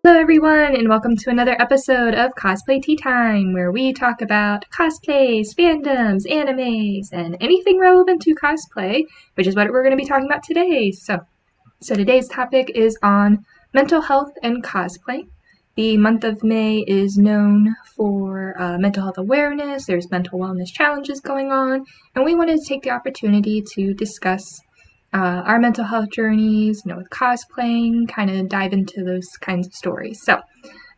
Hello everyone, and welcome to another episode of Cosplay Tea Time, where we talk about cosplays, fandoms, animes, and anything relevant to cosplay, which is what we're going to be talking about today. So today's topic is on mental health and cosplay. The month of May is known for mental health awareness. There's mental wellness challenges going on, and we wanted to take the opportunity to discuss our mental health journeys, with cosplaying, kind of dive into those kinds of stories.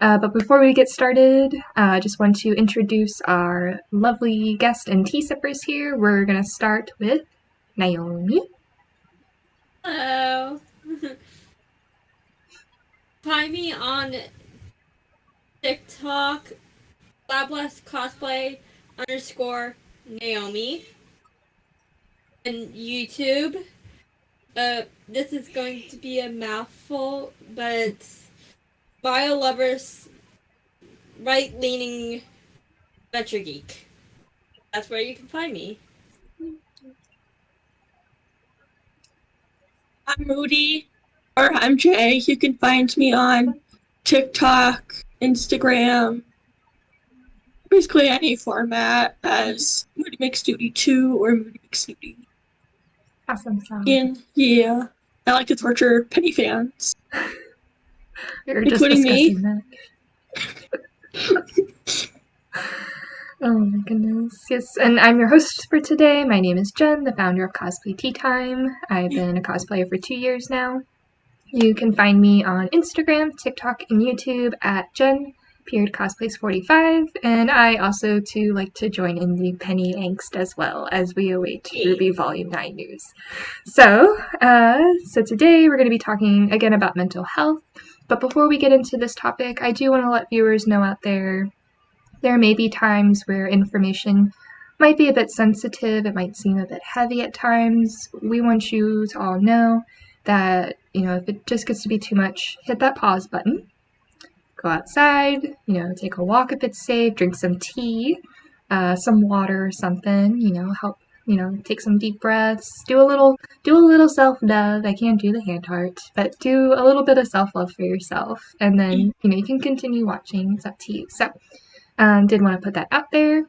But before we get started, I just want to introduce our lovely guest and tea sippers here. We're going to start with Naomi. Hello. Find me on TikTok, _cosplay _Naomi, and YouTube. This is going to be a mouthful, but it's Mariolover's right-leaning Adventuregeek. That's where you can find me. I'm Moody, or I'm Jay. You can find me on TikTok, Instagram, basically any format as Moody Makes Duty 2 or Moody Makes Duty. Awesome. And yeah, I like to torture penny fans. You're including me. Oh my goodness. Yes, and I'm your host for today. My name is Jen, the founder of Cosplay Tea Time. I've been a cosplayer for 2 years now. You can find me on Instagram, TikTok, and YouTube at Jen_cosplays45, and I also too like to join in the penny angst as well as we await RWBY Volume 9 news. So today we're going to be talking again about mental health, but before we get into this topic, I do want to let viewers know out there may be times where information might be a bit sensitive, it might seem a bit heavy at times. We want you to all know that, if it just gets to be too much, hit that pause button. Go outside, take a walk if it's safe, drink some tea, some water or something, help, take some deep breaths, do a little self-love. I can't do the hand heart, but do a little bit of self-love for yourself, and then, you can continue watching. It's up to you. So, did want to put that out there.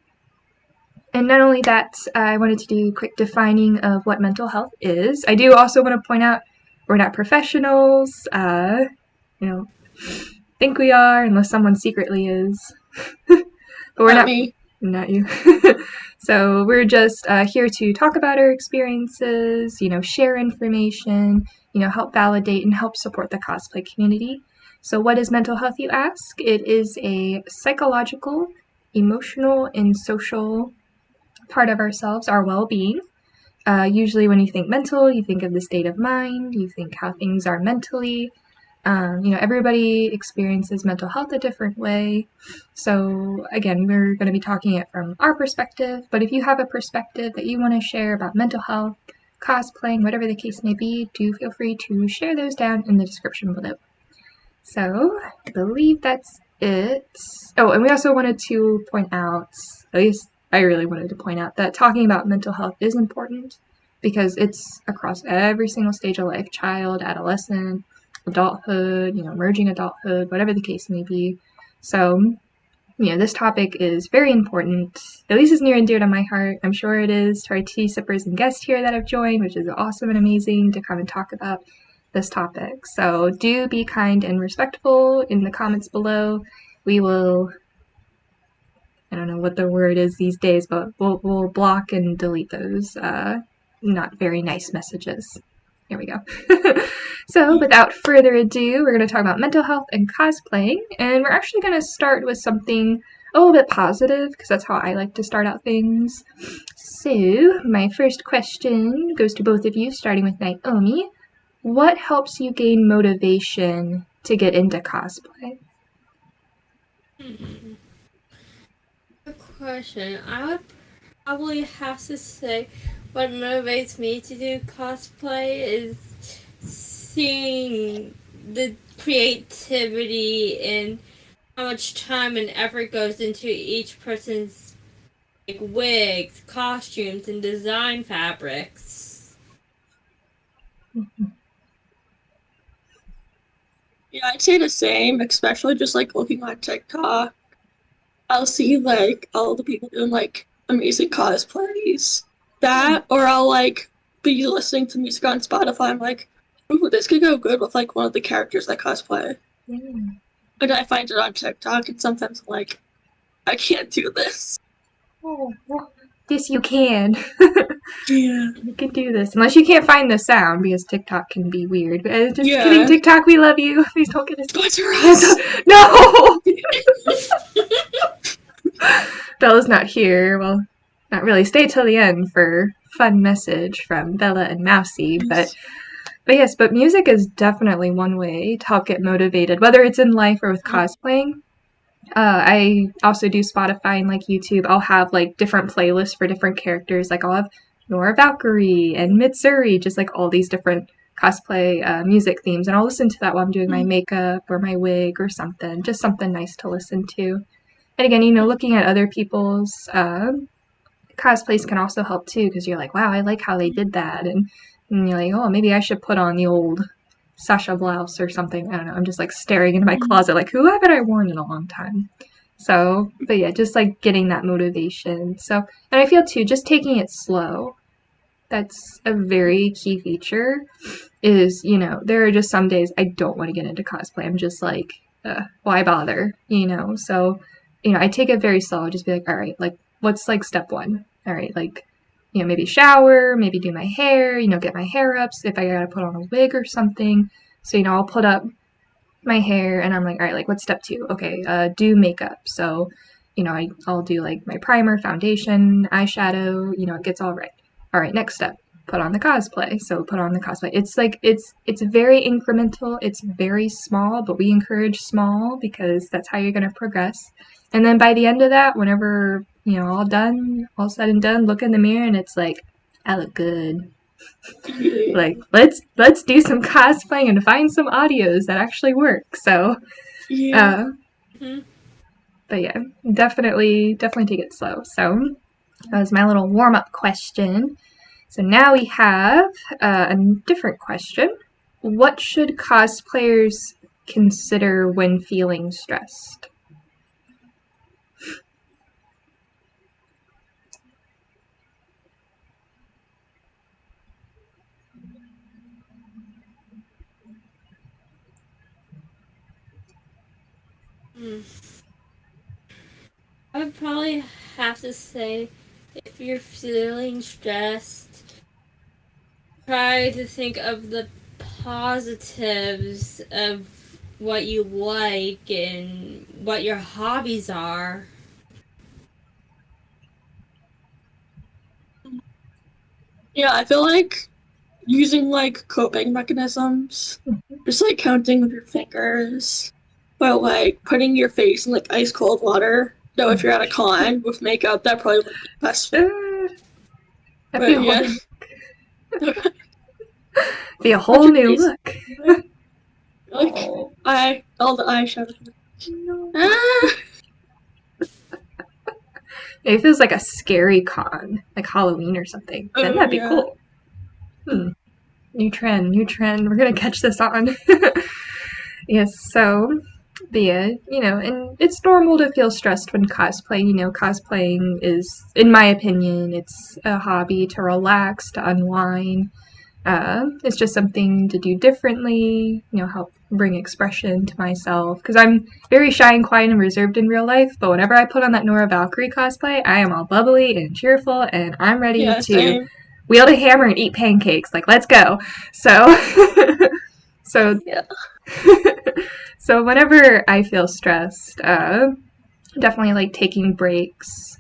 And not only that, I wanted to do a quick defining of what mental health is. I do also want to point out we're not professionals, think we are, unless someone secretly is. But we're not me. Not you. So we're just here to talk about our experiences, share information, help validate and help support the cosplay community. So what is mental health, you ask? It is a psychological, emotional, and social part of ourselves, our well-being. Usually when you think mental, you think of the state of mind, you think how things are mentally. Everybody experiences mental health a different way. So again, we're going to be talking it from our perspective, but if you have a perspective that you want to share about mental health, cosplaying, whatever the case may be, do feel free to share those down in the description below. So I believe that's it. Oh, and we also wanted to point out, at least I really wanted to point out, that talking about mental health is important because it's across every single stage of life: child, adolescent, adulthood, emerging adulthood, whatever the case may be. So, this topic is very important. At least it's near and dear to my heart. I'm sure it is to our tea sippers and guests here that have joined, which is awesome and amazing to come and talk about this topic. So do be kind and respectful in the comments below. We will, I don't know what the word is these days, but we'll block and delete those not very nice messages. There we go. So without further ado, we're going to talk about mental health and cosplaying, and we're actually going to start with something a little bit positive, because that's how I like to start out things. So my first question goes to both of you, starting with Naomi. What helps you gain motivation to get into cosplay? Good question. I would probably have to say what motivates me to do cosplay is seeing the creativity and how much time and effort goes into each person's wigs, costumes, and design fabrics. Yeah, I'd say the same, especially just like looking on TikTok. I'll see like all the people doing like amazing cosplays. That, or I'll like be listening to music on Spotify. I'm like, ooh, this could go good with like one of the characters I cosplay. Yeah. And I find it on TikTok, and sometimes I'm like, I can't do this. Oh, well, yes, you can. Yeah. You can do this. Unless you can't find the sound, because TikTok can be weird. Just kidding, Yeah. TikTok, we love you. Please don't get us Sponsor canceled. us! No! Bella's not here. Well, not really. Stay till the end for fun message from Bella and Mousy. But yes, but music is definitely one way to help get motivated, whether it's in life or with cosplaying. I also do Spotify and like YouTube. I'll have like different playlists for different characters. Like I'll have Nora Valkyrie and Mitsuri, just like all these different cosplay music themes. And I'll listen to that while I'm doing my makeup or my wig or something. Just something nice to listen to. And again, looking at other people's cosplays can also help too, because you're like, wow, I like how they did that. And you're like, oh, maybe I should put on the old Sasha blouse or something. I don't know. I'm just like staring into my closet, like, who haven't I worn in a long time? So, but yeah, just like getting that motivation. So, and I feel too, just taking it slow. That's a very key feature. Is, there are just some days I don't want to get into cosplay. I'm just like, why bother? So, I take it very slow. I just be like, all right, like, what's like step one? All right, like, maybe shower, maybe do my hair, get my hair up if I gotta put on a wig or something. So, I'll put up my hair and I'm like, all right, like, what's step two? Okay, do makeup. So, I'll do like my primer, foundation, eyeshadow, it gets all right. All right, next step, put on the cosplay. So put on the cosplay. It's like, it's very incremental. It's very small, but we encourage small because that's how you're going to progress. And then by the end of that, whenever, all done, all said and done, look in the mirror and it's like, I look good. Like, let's do some cosplaying and find some audios that actually work. So, Yeah. but yeah, definitely take it slow. So that was my little warm-up question. So now we have a different question. What should cosplayers consider when feeling stressed? I would probably have to say, if you're feeling stressed, try to think of the positives of what you like and what your hobbies are. Yeah, I feel like using like coping mechanisms, just like counting with your fingers, but like putting your face in like ice cold water. So if you're at a con with makeup, that probably would be the best. That'd But be a yeah, be a whole new look. like all the eyeshadow. No. Ah! Maybe if it was like a scary con, like Halloween or something, then that'd be cool. New trend. We're gonna catch this on. Yes, so, but yeah, and it's normal to feel stressed when cosplaying. Cosplaying is, in my opinion, it's a hobby to relax, to unwind. It's just something to do differently, help bring expression to myself. Because I'm very shy and quiet and reserved in real life, but whenever I put on that Nora Valkyrie cosplay, I am all bubbly and cheerful, and I'm ready to Same. wield a hammer and eat pancakes. Like, let's go. So, so, Yeah. so whenever I feel stressed, definitely like taking breaks.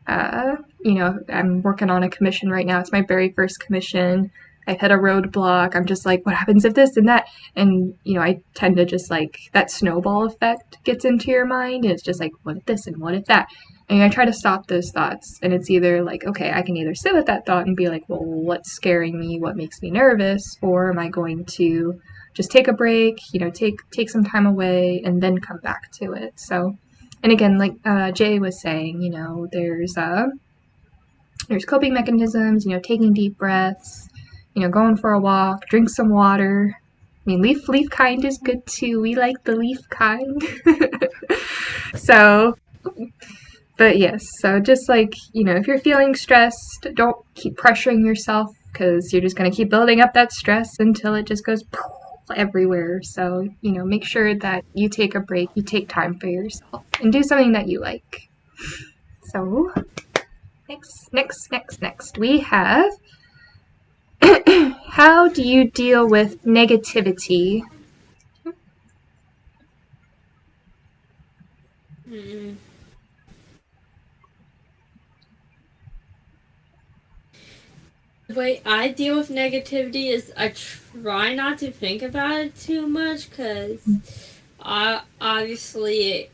I'm working on a commission right now. It's my very first commission. I've hit a roadblock. I'm just like, what happens if this and that? And, I tend to just like, that snowball effect gets into your mind. And it's just like, what if this and what if that? And I try to stop those thoughts. And it's either like, okay, I can either sit with that thought and be like, well, what's scaring me? What makes me nervous? Or am I going to just take a break, take some time away and then come back to it? So, and again, like Jay was saying, there's coping mechanisms, taking deep breaths, going for a walk, drink some water, mean, leaf kind is good too. We like the leaf kind. So, but yes, so just like, if you're feeling stressed, don't keep pressuring yourself because you're just going to keep building up that stress until it just goes everywhere. So, make sure that you take a break, you take time for yourself, and do something that you like. So, next, we have how do you deal with negativity? Mm. The way I deal with negativity is I try not to think about it too much because obviously it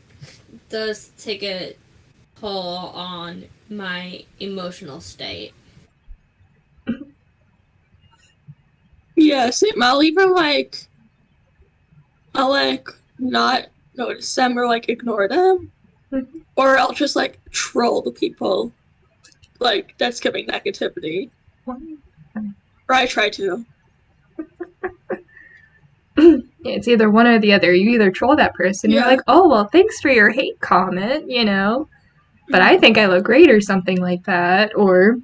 does take a toll on my emotional state. Yeah, same. I'll either I'll not notice them or ignore them, or I'll just troll the people that's giving negativity. Or I try to. It's either one or the other. You either troll that person, you're like, oh, well, thanks for your hate comment, but I think I look great or something like that. Or,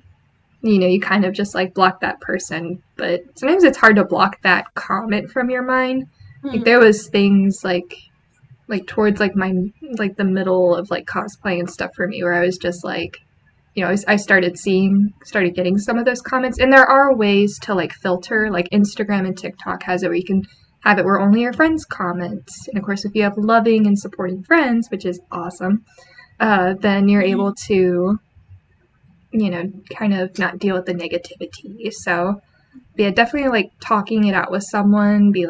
you kind of just block that person. But sometimes it's hard to block that comment from your mind. There was things towards my the middle of cosplay and stuff for me where I was just I started getting some of those comments, and there are ways to filter. Instagram and TikTok has it where you can have it where only your friends comment, and of course if you have loving and supporting friends, which is awesome, then you're able to kind of not deal with the negativity. So yeah, definitely talking it out with someone, be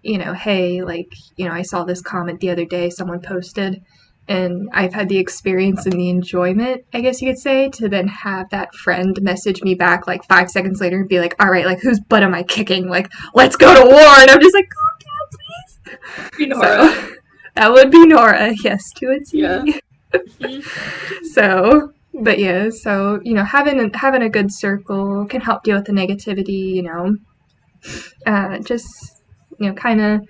hey, I saw this comment the other day someone posted, and I've had the experience and the enjoyment, I guess you could say, to then have that friend message me back 5 seconds later and be all right, whose butt am I kicking? Let's go to war. And I'm just calm down, please. Nora. So, that would be Nora, yes, to a T. Yeah. So, but yeah, so, having a good circle can help deal with the negativity, just, kind of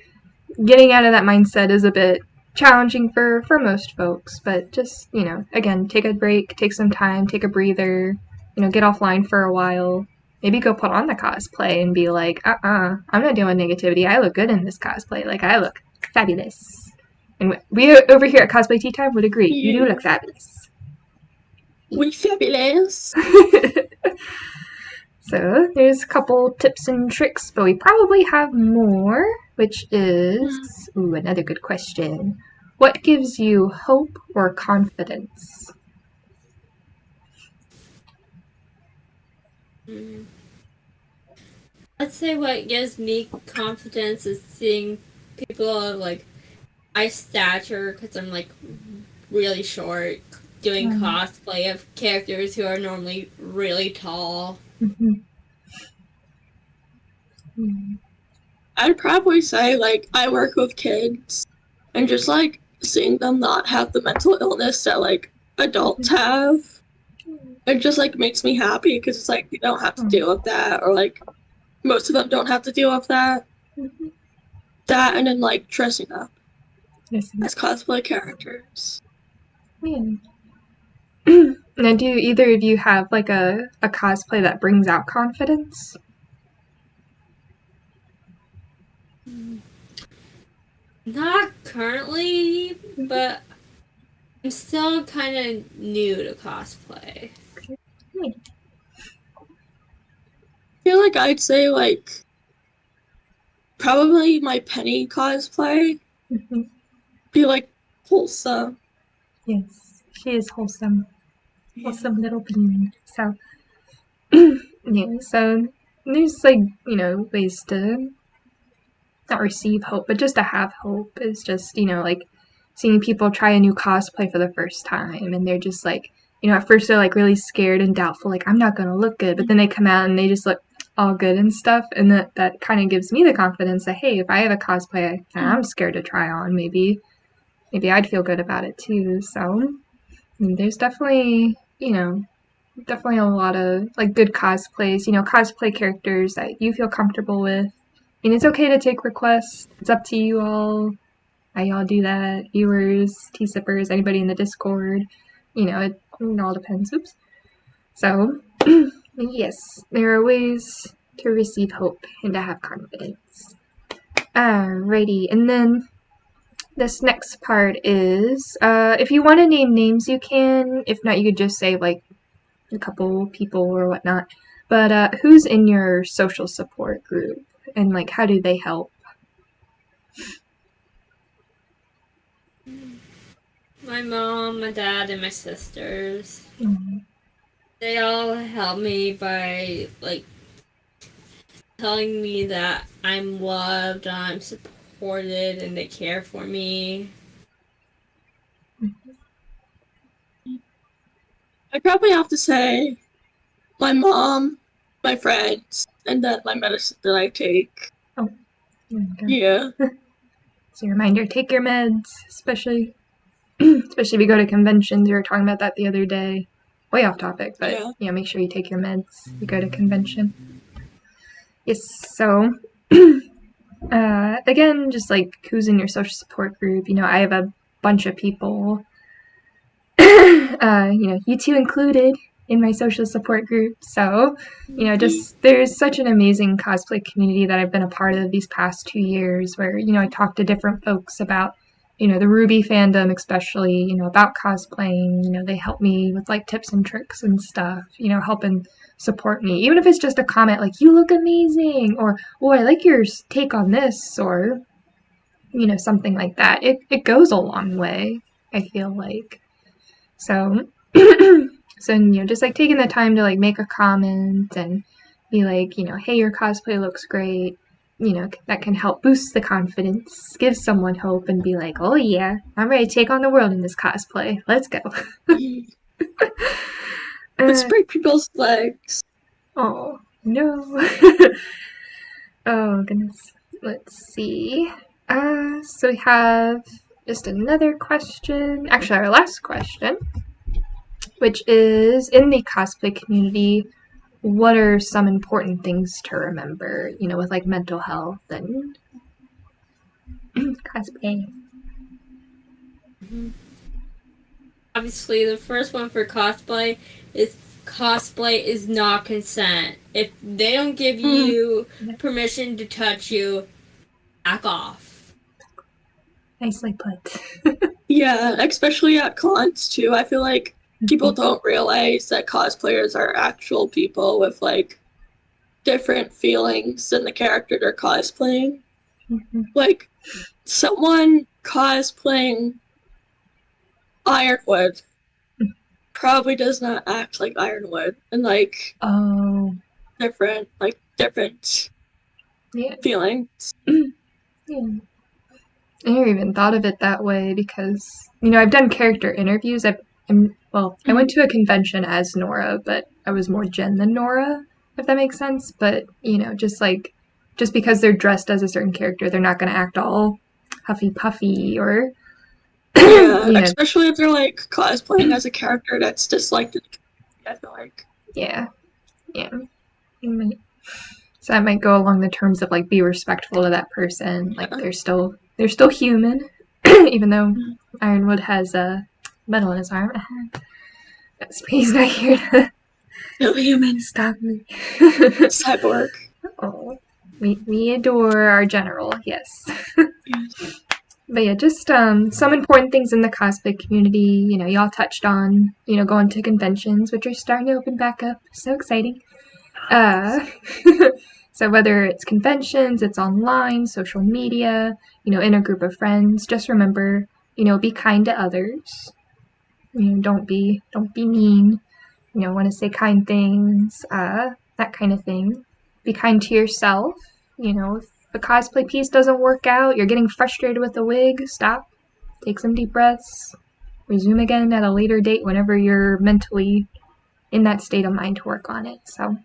getting out of that mindset is a bit challenging for most folks, but just, again, take a break, take some time, take a breather, get offline for a while, maybe go put on the cosplay and be I'm not dealing with negativity, I look good in this cosplay, I look fabulous. And we over here at Cosplay Tea Time would agree, you do look fabulous. We fabulous. So there's a couple tips and tricks, but we probably have more, which is another good question. What gives you hope or confidence? I'd say what gives me confidence is seeing people of my stature, because I'm really short, doing cosplay of characters who are normally really tall. I'd probably say I work with kids, and just seeing them not have the mental illness that adults have, it just makes me happy because it's you don't have to deal with that, or most of them don't have to deal with that. That, and then dressing up as cosplay characters. Now, do either of you have a cosplay that brings out confidence? Not currently, but I'm still kind of new to cosplay. I feel I'd say probably my Penny cosplay. Be wholesome. Yes, she is wholesome. Wholesome little bean. So, yeah, so there's ways to not receive hope, but just to have hope is just, seeing people try a new cosplay for the first time, and they're just at first they're really scared and doubtful, I'm not gonna look good, but then they come out and they just look all good and stuff, and that kind of gives me the confidence that, hey, if I have a cosplay I'm scared to try on, maybe I'd feel good about it too. So there's definitely a lot of good cosplays, cosplay characters that you feel comfortable with, And it's okay to take requests. It's up to you all how y'all do that. Viewers, T-sippers, anybody in the Discord. It all depends. Oops. So, yes, there are ways to receive hope and to have confidence. Alrighty, and then this next part is, if you want to name names, you can. If not, you could just say, like, a couple people or whatnot. But who's in your social support group? And, like, how do they help? My mom, my dad, and my sisters. Mm-hmm. They all help me by, like, telling me that I'm loved, I'm supported, and they care for me. I probably have to say my mom, my friends, and then my medicine that I take. Oh, there you go. Yeah. So a reminder, take your meds, especially if you go to conventions. We were talking about that the other day. Way off topic, but make sure you take your meds if you go to convention. Yes, so again, just like who's in your social support group. I have a bunch of people, you two included, in my social support group. So, just there's such an amazing cosplay community that I've been a part of these past 2 years where, I talk to different folks about, the Ruby fandom, especially, about cosplaying. They help me with like tips and tricks and stuff, helping support me. Even if it's just a comment like, you look amazing, or, oh, I like your take on this, or, something like that. It goes a long way, I feel like. So, just like taking the time to like make a comment and be like, hey, your cosplay looks great. That can help boost the confidence, give someone hope, and be like, oh yeah, I'm ready to take on the world in this cosplay. Let's go. Let's break people's legs. Oh, no. Oh, goodness. Let's see. So we have just another question. Actually, our last question, which is, in the cosplay community, what are some important things to remember, with like mental health and cosplay? Obviously, the first one for cosplay is not consent. If they don't give you permission to touch you, back off. Nicely put. Yeah, especially at cons too. I feel like people don't realize that cosplayers are actual people with like different feelings than the character they're cosplaying. Like someone cosplaying Ironwood probably does not act like Ironwood, and like different feelings. Yeah. I never even thought of it that way because, I've done character interviews. I went to a convention as Nora, but I was more Jen than Nora, if that makes sense. But, just because they're dressed as a certain character, they're not going to act all huffy puffy or. Yeah, especially if they're like cosplaying as a character that's disliked. I feel like. Yeah. So that might go along the terms of like be respectful to that person. Like they're still human, even though Ironwood has a metal in his arm. He's not here to no human stop me. Cyborg. Oh, we adore our general. Yes. But yeah, just some important things in the cosplay community. Y'all touched on going to conventions, which are starting to open back up. So exciting. So whether it's conventions, it's online, social media, in a group of friends, just remember, be kind to others. Don't be mean. Want to say kind things, that kind of thing. Be kind to yourself. If the cosplay piece doesn't work out, you're getting frustrated with the wig, stop. Take some deep breaths. Resume again at a later date whenever you're mentally in that state of mind to work on it. So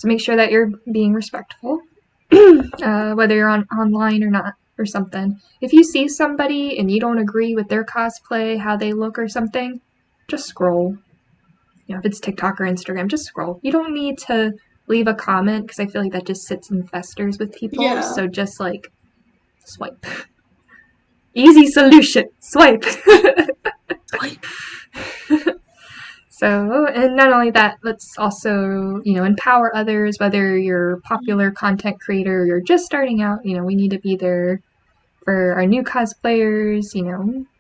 make sure that you're being respectful, whether you're online or not, or something. If you see somebody and you don't agree with their cosplay, how they look or something, just scroll. If it's TikTok or Instagram, just scroll. You don't need to leave a comment, because I feel like that just sits and festers with people. Yeah. So just like swipe. Easy solution. Swipe. So, and not only that, let's also, empower others, whether you're a popular content creator or you're just starting out, we need to be there for our new cosplayers,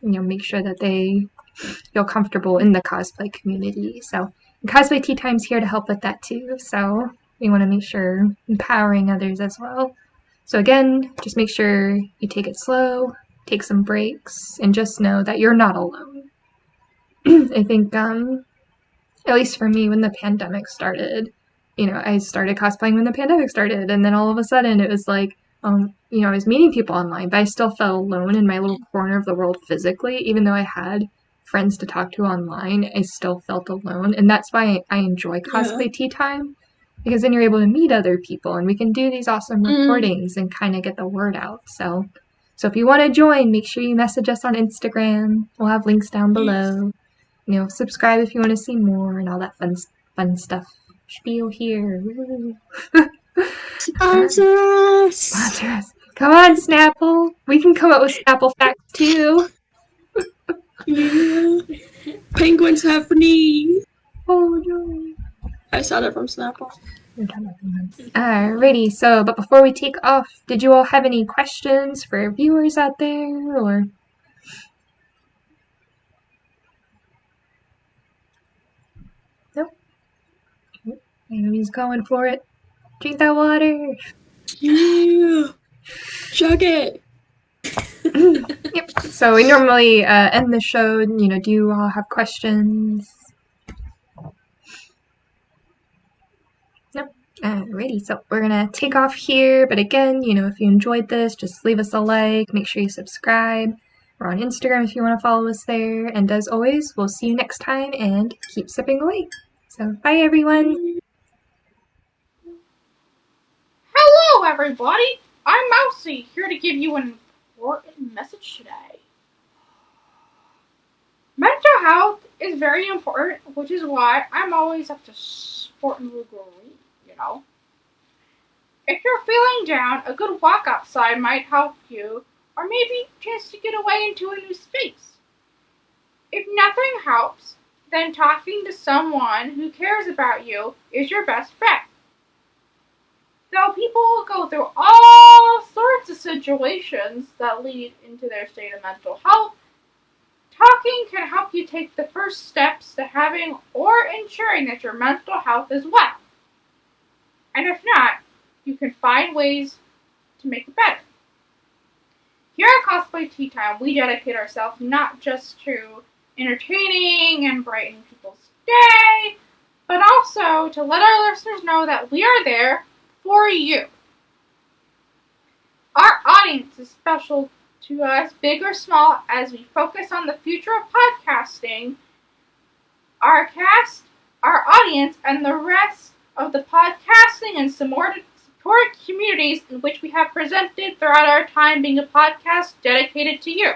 make sure that they feel comfortable in the cosplay community. So, Cosplay Tea Time's here to help with that too. So, we want to make sure empowering others as well. So again, just make sure you take it slow, take some breaks, and just know that you're not alone. I think, at least for me, when the pandemic started, I started cosplaying when the pandemic started, and then all of a sudden it was like, I was meeting people online, but I still felt alone in my little corner of the world physically. Even though I had friends to talk to online, I still felt alone, and that's why I enjoy Cosplay Tea Time, because then you're able to meet other people, and we can do these awesome recordings and kind of get the word out. So if you want to join, make sure you message us on Instagram. We'll have links down below. Subscribe if you want to see more and all that fun stuff. Spiel here. Sponsor us! Sponsor us. Come on, Snapple. We can come up with Snapple facts too. Yeah. Penguins have knees. Oh no. I saw that from Snapple. Alrighty, but before we take off, did you all have any questions for viewers out there, or? Nope. Naomi's going for it. Drink that water. Yeah. Chug it. Yep. So we normally end the show. Do you all have questions? Nope. Alrighty. So we're gonna take off here. But again, if you enjoyed this, just leave us a like. Make sure you subscribe. We're on Instagram if you want to follow us there. And as always, we'll see you next time. And keep sipping away. So bye, everyone. Hello, everybody! I'm Mousy, here to give you an important message today. Mental health is very important, which is why I'm always up to supporting the girl, If you're feeling down, a good walk outside might help you, or maybe a chance to get away into a new space. If nothing helps, then talking to someone who cares about you is your best bet. Though people will go through all sorts of situations that lead into their state of mental health, talking can help you take the first steps to having or ensuring that your mental health is well. And if not, you can find ways to make it better. Here at Cosplay Tea Time, we dedicate ourselves not just to entertaining and brightening people's day, but also to let our listeners know that we are there for you. Our audience is special to us, big or small, as we focus on the future of podcasting. Our cast, our audience, and the rest of the podcasting and supported communities in which we have presented throughout our time being a podcast dedicated to you.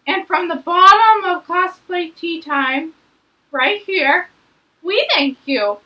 And from the bottom of Cosplay Tea Time, right here, we thank you